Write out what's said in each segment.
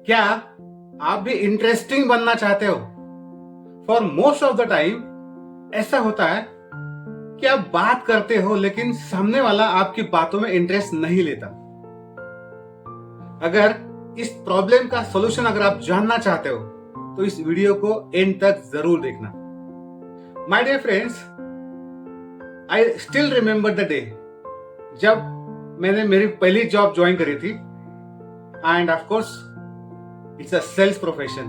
क्या आप भी इंटरेस्टिंग बनना चाहते हो? For most of the time ऐसा होता है कि आप बात करते हो लेकिन सामने वाला आपकी बातों में इंटरेस्ट नहीं लेता। अगर इस प्रॉब्लम का सॉल्यूशन अगर आप जानना चाहते हो तो इस वीडियो को एंड तक जरूर देखना। My dear friends, I still remember the day जब मैंने मेरी पहली जॉब ज्वाइन करी थी। And of course it's a sales profession.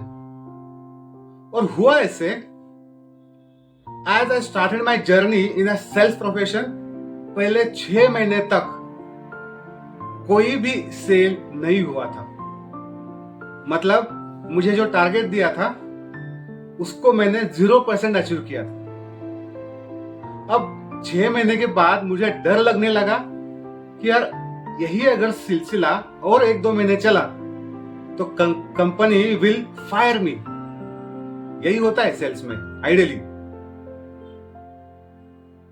और हुआ ऐसे, as I started my journey in a sales profession, पहले 6 महीने तक कोई भी सेल नहीं हुआ था। मतलब मुझे जो टारगेट दिया था उसको मैंने 0% अचीव किया था। अब 6 महीने के बाद मुझे डर लगने लगा कि यार यही अगर सिलसिला और 1-2 महीने चला तो कंपनी विल फायर मी। यही होता है सेल्स में आइडियली।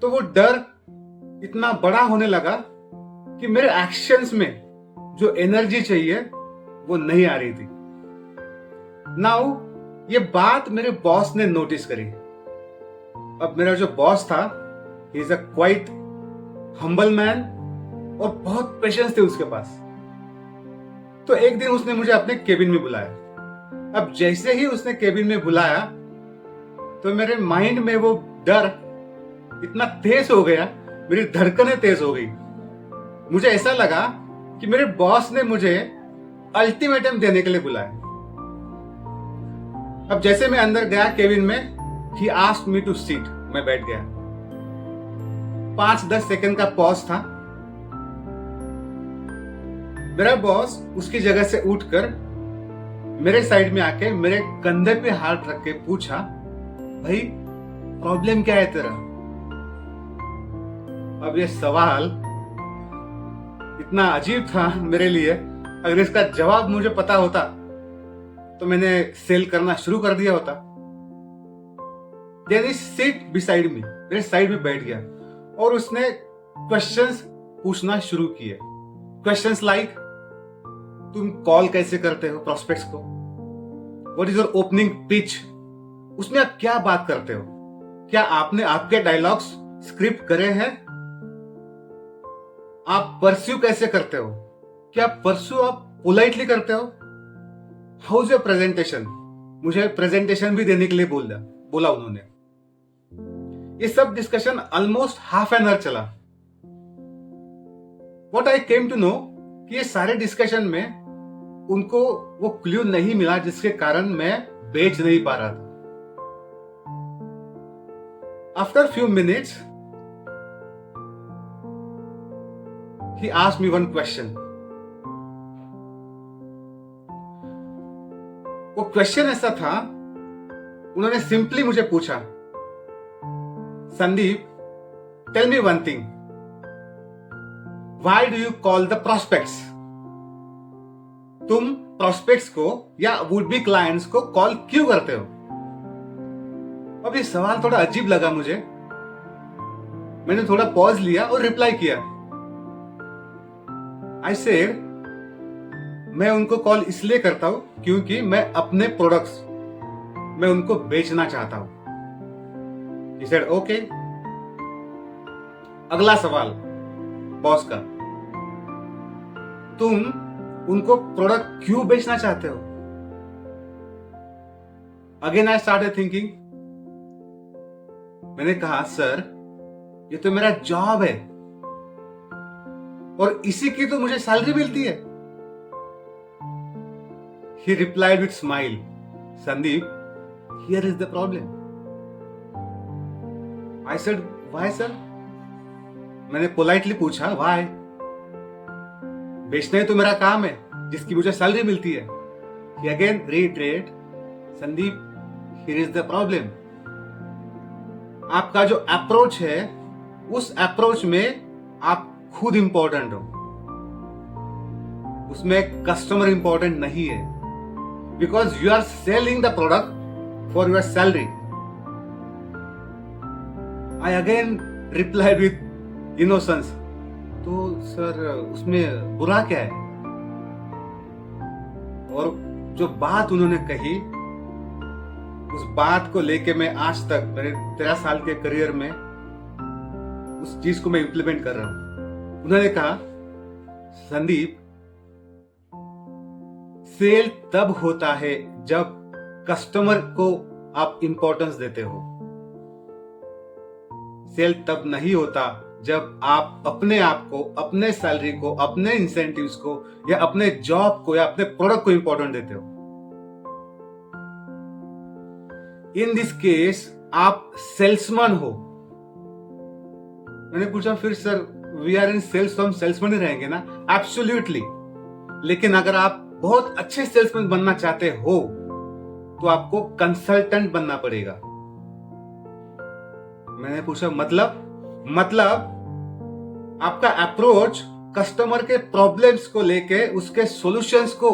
तो वो डर इतना बड़ा होने लगा कि मेरे एक्शंस में जो एनर्जी चाहिए वो नहीं आ रही थी। नाउ ये बात मेरे बॉस ने नोटिस करी। अब मेरा जो बॉस था, he is a quite humble man और बहुत पेशेंस थे उसके पास। तो एक दिन उसने मुझे अपने केबिन में बुलाया। अब जैसे ही उसने केबिन में बुलाया तो मेरे माइंड में वो डर इतना तेज हो गया, मेरी धड़कनें तेज हो गई। मुझे ऐसा लगा कि मेरे बॉस ने मुझे अल्टीमेटम देने के लिए बुलाया। अब जैसे मैं अंदर गया केबिन में, he asked me to sit. मैं बैठ गया। 5-10 सेकंड का पॉज था। मेरा बॉस उसकी जगह से उठकर मेरे साइड में आके मेरे कंधे पे हाथ रख के पूछा, भाई प्रॉब्लम क्या है तेरा? अब ये सवाल इतना अजीब था मेरे लिए। अगर इसका जवाब मुझे पता होता तो मैंने सेल करना शुरू कर दिया होता। Then he sit beside me, मेरे साइड में बैठ गया और उसने क्वेश्चंस पूछना शुरू किए। क्वेश्चंस लाइक, तुम कॉल कैसे करते हो प्रोस्पेक्ट्स को? What is your opening pitch? उसमें आप क्या बात करते हो? क्या आपने आपके डायलॉग्स स्क्रिप्ट करे हैं? आप परस्यू कैसे करते हो? क्या परस्यू आप पोलाइटली करते हो? How is your presentation? मुझे प्रेजेंटेशन भी देने के लिए बोला उन्होंने। ये सब discussion almost half an hour चला। What I came to know कि ये सारे डिस्कशन में उनको वो क्लू नहीं मिला जिसके कारण मैं बेच नहीं पा रहा था। After few minutes he asked me one question. वो क्वेश्चन ऐसा था, उन्होंने सिंपली मुझे पूछा, Sandeep, tell me one thing, why do you call the prospects? तुम प्रोस्पेक्ट्स को या वुड बी क्लाइंट्स को कॉल क्यों करते हो? अब ये सवाल थोड़ा अजीब लगा मुझे। मैंने थोड़ा पॉज लिया और रिप्लाई किया। आई सेड, मैं उनको कॉल इसलिए करता हूं क्योंकि मैं अपने प्रोडक्ट्स मैं उनको बेचना चाहता हूं। He said, okay. अगला सवाल बॉस का, तुम उनको प्रोडक्ट क्यों बेचना चाहते हो? Again I started thinking. मैंने कहा, सर ये तो मेरा जॉब है और इसी की तो मुझे सैलरी मिलती है। He replied with smile, Sandeep, here is the problem. I said, why sir? मैंने पोलाइटली पूछा, why? बेचना ही तो मेरा काम है जिसकी मुझे सैलरी मिलती है। He again reiterated, Sandeep, here is the problem. आपका जो अप्रोच है उस अप्रोच में आप खुद इंपॉर्टेंट हो, उसमें कस्टमर इंपॉर्टेंट नहीं है। Because you are selling the product for your salary. I again replied with innocence. तो सर उसमें बुरा क्या है? और जो बात उन्होंने कही, उस बात को लेके मैं आज तक मेरे 13 साल के करियर में उस चीज को मैं इंप्लीमेंट कर रहा हूं। उन्होंने कहा, संदीप, सेल तब होता है जब कस्टमर को आप इंपॉर्टेंस देते हो। सेल तब नहीं होता जब आप अपने आप को, अपने सैलरी को, अपने इंसेंटिव्स को या अपने जॉब को या अपने प्रोडक्ट को इंपॉर्टेंट देते हो। इन दिस केस आप सेल्समैन हो। मैंने पूछा, फिर sir we are in sales, तो हम सेल्समैन ही रहेंगे ना? एब्सोल्युटली। लेकिन अगर आप बहुत अच्छे सेल्समैन बनना चाहते हो तो आपको कंसल्टेंट बनना पड़ेगा। मैंने पूछा, मतलब आपका अप्रोच कस्टमर के प्रॉब्लम्स को लेके उसके सॉल्यूशंस को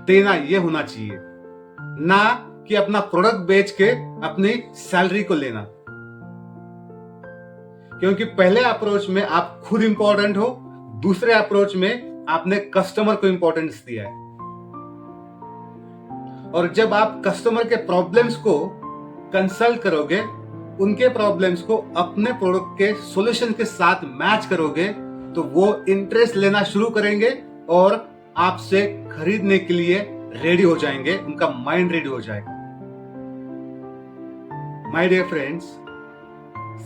देना ये होना चाहिए, ना कि अपना प्रोडक्ट बेच के अपनी सैलरी को लेना। क्योंकि पहले अप्रोच में आप खुद इंपॉर्टेंट हो, दूसरे अप्रोच में आपने कस्टमर को इंपॉर्टेंस दिया है। और जब आप कस्टमर के प्रॉब्लम्स को कंसल्ट करोगे, उनके प्रॉब्लम्स को अपने प्रोडक्ट के सॉल्यूशन के साथ मैच करोगे, तो वो इंटरेस्ट लेना शुरू करेंगे और आपसे खरीदने के लिए रेडी हो जाएंगे, उनका माइंड रेडी हो जाएगा। My dear friends,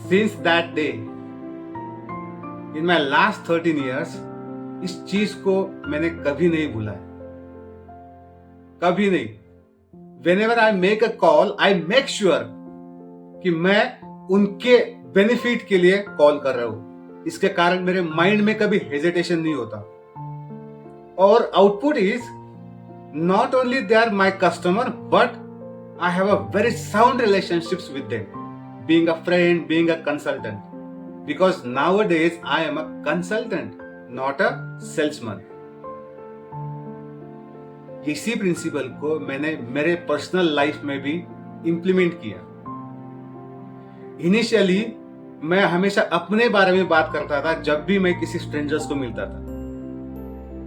since that day in my last 13 years, इस चीज को मैंने कभी नहीं भूला है, कभी नहीं। Whenever I make a call, I make sure कि मैं उनके बेनिफिट के लिए कॉल कर रहा हूं। इसके कारण मेरे माइंड में कभी हेजिटेशन नहीं होता। और output is not only they are my customer, but I have a very sound relationships with them, being a friend, being a consultant, because nowadays I am a consultant, not a salesman. इसी principle को मैंने मेरे personal life में भी implement किया। Initially मैं हमेशा अपने बारे में बात करता था जब भी मैं किसी स्ट्रेंजर्स को मिलता था,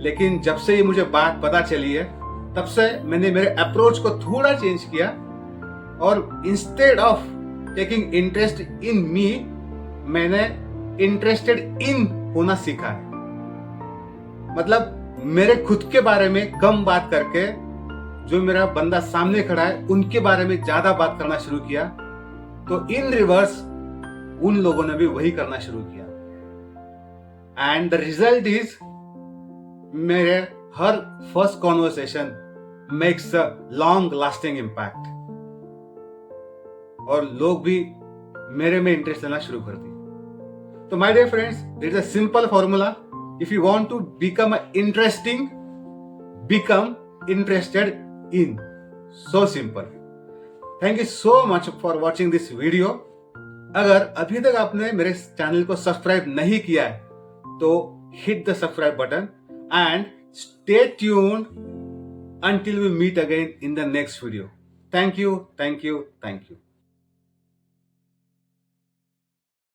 लेकिन जब से ये मुझे बात पता चली है, तब से मैंने मेरे अप्रोच को थोड़ा चेंज किया और instead of taking interest in me, मैंने इंटरेस्टेड इन होना सीखा है। मतलब मेरे खुद के बारे में कम बात करके जो मेरा बंदा सामने खड़ा है उनके बारे में ज्यादा बात करना शुरू किया, तो इन रिवर्स उन लोगों ने भी वही करना शुरू किया। एंड द रिजल्ट इज, मेरे हर first conversation makes a long lasting impact, और लोग भी मेरे में इंटरेस्ट लेना शुरू कर दिए। तो my dear friends, it is a simple formula. If you want to become interesting, become interested in. So simple. Thank you so much for watching this video. अगर अभी तक आपने मेरे चैनल को सब्सक्राइब नहीं किया है, तो hit the subscribe button and stay tuned until we meet again in the next video. Thank you, thank you, thank you.